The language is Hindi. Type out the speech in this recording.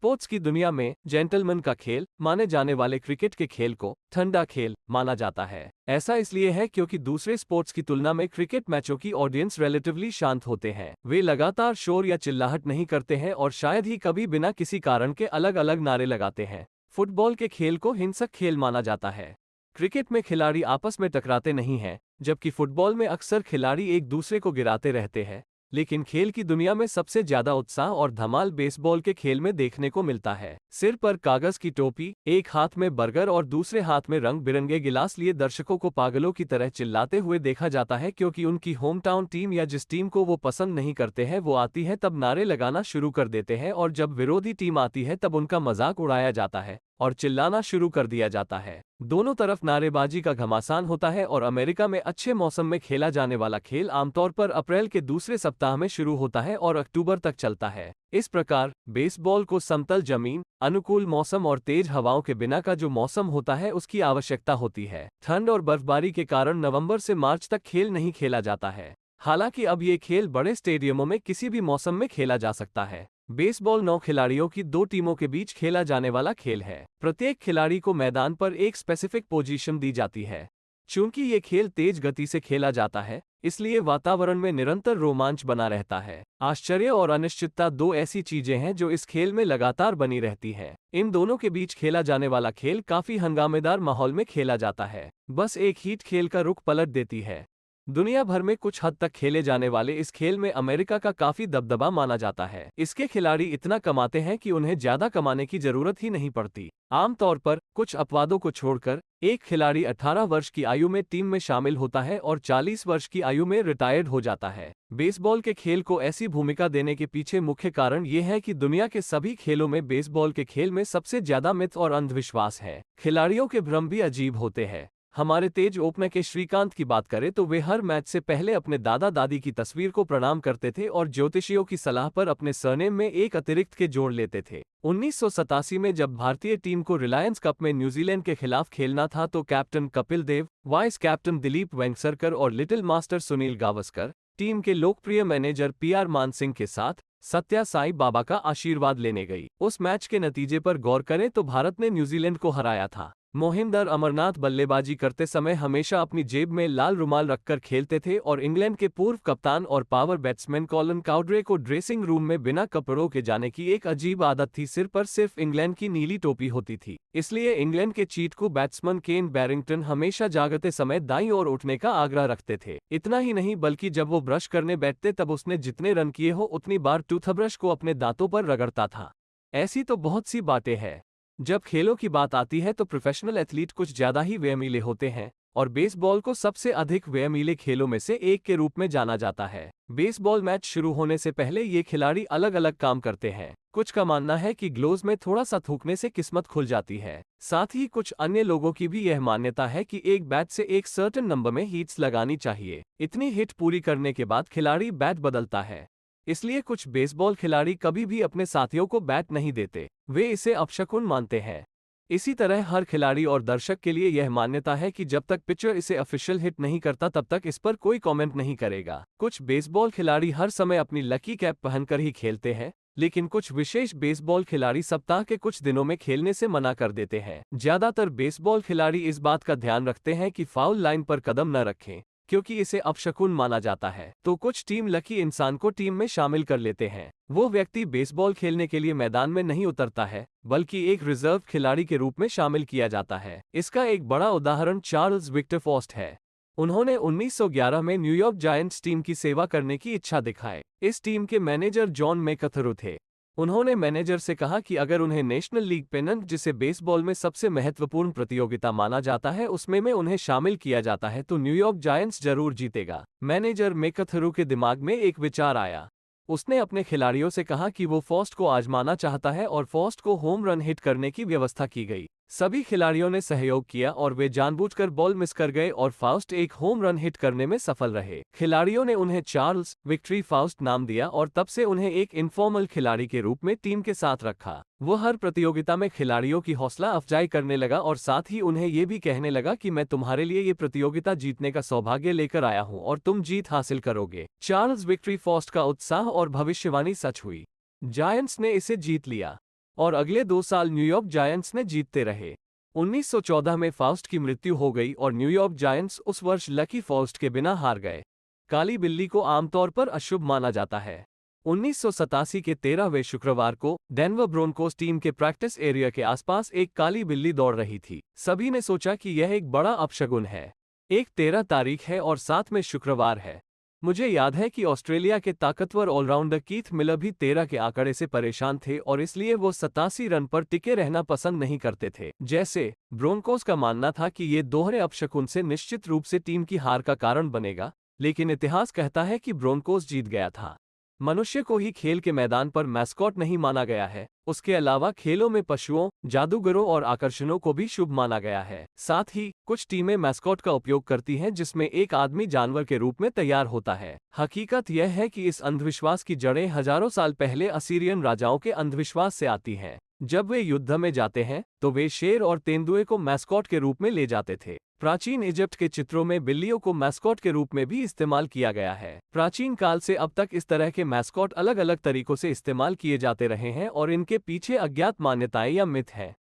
स्पोर्ट्स की दुनिया में जेंटलमैन का खेल माने जाने वाले क्रिकेट के खेल को ठंडा खेल माना जाता है। ऐसा इसलिए है क्योंकि दूसरे स्पोर्ट्स की तुलना में क्रिकेट मैचों की ऑडियंस रिलेटिवली शांत होते हैं। वे लगातार शोर या चिल्लाहट नहीं करते हैं और शायद ही कभी बिना किसी कारण के अलग अलग नारे लगाते हैं। फुटबॉल के खेल को हिंसक खेल माना जाता है। क्रिकेट में खिलाड़ी आपस में टकराते नहीं हैं, जबकि फुटबॉल में अक्सर खिलाड़ी एक दूसरे को गिराते रहते हैं। लेकिन खेल की दुनिया में सबसे ज्यादा उत्साह और धमाल बेसबॉल के खेल में देखने को मिलता है। सिर पर कागज की टोपी, एक हाथ में बर्गर और दूसरे हाथ में रंग बिरंगे गिलास लिए दर्शकों को पागलों की तरह चिल्लाते हुए देखा जाता है, क्योंकि उनकी होम टाउन टीम या जिस टीम को वो पसंद नहीं करते हैं वो आती है तब नारे लगाना शुरू कर देते हैं, और जब विरोधी टीम आती है तब उनका मजाक उड़ाया जाता है और चिल्लाना शुरू कर दिया जाता है। दोनों तरफ नारेबाजी का घमासान होता है और अमेरिका में अच्छे मौसम में खेला जाने वाला खेल आमतौर पर अप्रैल के दूसरे सप्ताह में शुरू होता है और अक्टूबर तक चलता है। इस प्रकार बेसबॉल को समतल जमीन, अनुकूल मौसम और तेज हवाओं के बिना का जो मौसम होता है उसकी आवश्यकता होती है। ठंड और बर्फबारी के कारण नवंबर से मार्च तक खेल नहीं खेला जाता है। हालांकि अब ये खेल बड़े स्टेडियमों में किसी भी मौसम में खेला जा सकता है। बेसबॉल 9 खिलाड़ियों की 2 टीमों के बीच खेला जाने वाला खेल है। प्रत्येक खिलाड़ी को मैदान पर एक स्पेसिफिक पोजीशन दी जाती है। चूंकि ये खेल तेज गति से खेला जाता है, इसलिए वातावरण में निरंतर रोमांच बना रहता है। आश्चर्य और अनिश्चितता 2 ऐसी चीजें हैं जो इस खेल में लगातार बनी रहती है। इन दोनों के बीच खेला जाने वाला खेल काफी हंगामेदार माहौल में खेला जाता है। बस एक हीट खेल का रुख पलट देती है। दुनिया भर में कुछ हद तक खेले जाने वाले इस खेल में अमेरिका का काफी दबदबा माना जाता है। इसके खिलाड़ी इतना कमाते हैं कि उन्हें ज्यादा कमाने की जरूरत ही नहीं पड़ती। आमतौर पर कुछ अपवादों को छोड़कर एक खिलाड़ी 18 वर्ष की आयु में टीम में शामिल होता है और 40 वर्ष की आयु में रिटायर्ड हो जाता है। बेसबॉल के खेल को ऐसी भूमिका देने के पीछे मुख्य कारण ये है कि दुनिया के सभी खेलों में बेसबॉल के खेल में सबसे ज्यादा मिथ और अंधविश्वास है। खिलाड़ियों के भ्रम भी अजीब होते हैं। हमारे तेज ओपनर के श्रीकांत की बात करें तो वे हर मैच से पहले अपने दादा दादी की तस्वीर को प्रणाम करते थे और ज्योतिषियों की सलाह पर अपने सरनेम में एक अतिरिक्त के जोड़ लेते थे। 1987 में जब भारतीय टीम को रिलायंस कप में न्यूजीलैंड के खिलाफ खेलना था तो captain Kapil Dev, vice captain Dilip Vengsarkar और little master Sunil Gavaskar team के लोकप्रिय मैनेजर PR मान सिंह के साथ सत्या साई बाबा का आशीर्वाद लेने गई। उस मैच के नतीजे पर गौर करें तो भारत ने न्यूजीलैंड को हराया था। मोहिंदर अमरनाथ बल्लेबाजी करते समय हमेशा अपनी जेब में लाल रुमाल रखकर खेलते थे और इंग्लैंड के पूर्व कप्तान और पावर बैट्समैन कॉलन काउड्रे को ड्रेसिंग रूम में बिना कपड़ों के जाने की एक अजीब आदत थी। सिर पर सिर्फ इंग्लैंड की नीली टोपी होती थी, इसलिए इंग्लैंड के चीटकू बैट्समैन केन बैरिंगटन हमेशा जागते समय दाईं ओर उठने का आग्रह रखते थे। इतना ही नहीं बल्कि जब वो ब्रश करने बैठते तब उसने जितने रन किए हो उतनी बार टूथब्रश को अपने दांतों पर रगड़ता था। ऐसी तो बहुत सी बातें हैं। जब खेलों की बात आती है तो प्रोफेशनल एथलीट कुछ ज्यादा ही व्ययमीले होते हैं और बेसबॉल को सबसे अधिक व्ययमीले खेलों में से एक के रूप में जाना जाता है। बेसबॉल मैच शुरू होने से पहले ये खिलाड़ी अलग अलग काम करते हैं। कुछ का मानना है कि ग्लोव्स में थोड़ा सा थूकने से किस्मत खुल जाती है। साथ ही कुछ अन्य लोगों की भी यह मान्यता है कि एक बैट से एक सर्टेन नंबर में हिट्स लगानी चाहिए। इतनी हिट पूरी करने के बाद खिलाड़ी बैट बदलता है। इसलिए कुछ बेसबॉल खिलाड़ी कभी भी अपने साथियों को बैट नहीं देते, वे इसे अपशकुन मानते हैं। इसी तरह हर खिलाड़ी और दर्शक के लिए यह मान्यता है कि जब तक पिचर इसे ऑफिशियल हिट नहीं करता तब तक इस पर कोई कमेंट नहीं करेगा। कुछ बेसबॉल खिलाड़ी हर समय अपनी लकी कैप पहनकर ही खेलते हैं, लेकिन कुछ विशेष बेसबॉल खिलाड़ी सप्ताह के कुछ दिनों में खेलने से मना कर देते हैं। ज्यादातर बेसबॉल खिलाड़ी इस बात का ध्यान रखते हैं कि फाउल लाइन पर कदम न रखें, क्योंकि इसे अपशकुन माना जाता है। तो कुछ टीम लकी इंसान को टीम में शामिल कर लेते हैं। वो व्यक्ति बेसबॉल खेलने के लिए मैदान में नहीं उतरता है, बल्कि एक रिजर्व खिलाड़ी के रूप में शामिल किया जाता है। इसका एक बड़ा उदाहरण चार्ल्स विक्टर फॉस्ट है। उन्होंने 1911 में न्यूयॉर्क जायंट्स टीम की सेवा करने की इच्छा दिखाई। इस टीम के मैनेजर जॉन मैकथरू थे। उन्होंने मैनेजर से कहा कि अगर उन्हें नेशनल लीग पेनल्ट, जिसे बेसबॉल में सबसे महत्वपूर्ण प्रतियोगिता माना जाता है, उसमें उन्हें शामिल किया जाता है तो न्यूयॉर्क जायंट्स जरूर जीतेगा। मैनेजर मैकथरू के दिमाग में एक विचार आया। उसने अपने खिलाड़ियों से कहा कि वो फॉस्ट को आजमाना चाहता है और फॉस्ट को होम रन हिट करने की व्यवस्था की गई। सभी खिलाड़ियों ने सहयोग किया और वे जानबूझकर बॉल मिस कर गए और फाउस्ट एक होम रन हिट करने में सफल रहे। खिलाड़ियों ने उन्हें चार्ल्स विक्ट्री फाउस्ट नाम दिया और तब से उन्हें एक इनफॉर्मल खिलाड़ी के रूप में टीम के साथ रखा। वो हर प्रतियोगिता में खिलाड़ियों की हौसला अफजाई करने लगा और साथ ही उन्हें ये भी कहने लगा कि मैं तुम्हारे लिए ये प्रतियोगिता जीतने का सौभाग्य लेकर आया हूं और तुम जीत हासिल करोगे। चार्ल्स विक्ट्री फाउस्ट का उत्साह और भविष्यवाणी सच हुई। जायंट्स ने इसे जीत लिया। और अगले 2 साल न्यूयॉर्क जायंट्स ने जीतते रहे। 1914 में फाउस्ट की मृत्यु हो गई और न्यूयॉर्क जायंट्स उस वर्ष लकी फाउस्ट के बिना हार गए। काली बिल्ली को आमतौर पर अशुभ माना जाता है। 1987 के 13वें शुक्रवार को डेनवर ब्रोंकोस टीम के प्रैक्टिस एरिया के आसपास एक काली बिल्ली दौड़ रही थी। सभी ने सोचा कि यह एक बड़ा अपशगुन है। एक 13 तारीख है और साथ में शुक्रवार है। मुझे याद है कि ऑस्ट्रेलिया के ताकतवर ऑलराउंडर कीथ मिलर भी 13 के आंकड़े से परेशान थे और इसलिए वो 87 रन पर टिके रहना पसंद नहीं करते थे। जैसे ब्रोंकोस का मानना था कि ये दोहरे अपशकुन से निश्चित रूप से टीम की हार का कारण बनेगा, लेकिन इतिहास कहता है कि ब्रोंकोस जीत गया था। मनुष्य को ही खेल के मैदान पर मैस्कॉट नहीं माना गया है, उसके अलावा खेलों में पशुओं, जादूगरों और आकर्षणों को भी शुभ माना गया है। साथ ही कुछ टीमें मैस्कॉट का उपयोग करती हैं जिसमें एक आदमी जानवर के रूप में तैयार होता है। हकीकत यह है कि इस अंधविश्वास की जड़ें हजारों साल पहले असीरियन राजाओं के अंधविश्वास से आती हैं। जब वे युद्ध में जाते हैं तो वे शेर और तेंदुए को मैस्कॉट के रूप में ले जाते थे। प्राचीन इजिप्ट के चित्रों में बिल्लियों को मैस्कॉट के रूप में भी इस्तेमाल किया गया है। प्राचीन काल से अब तक इस तरह के मैस्कॉट अलग अलग तरीकों से इस्तेमाल किए जाते रहे हैं और इनके पीछे अज्ञात मान्यताएं या मिथ हैं।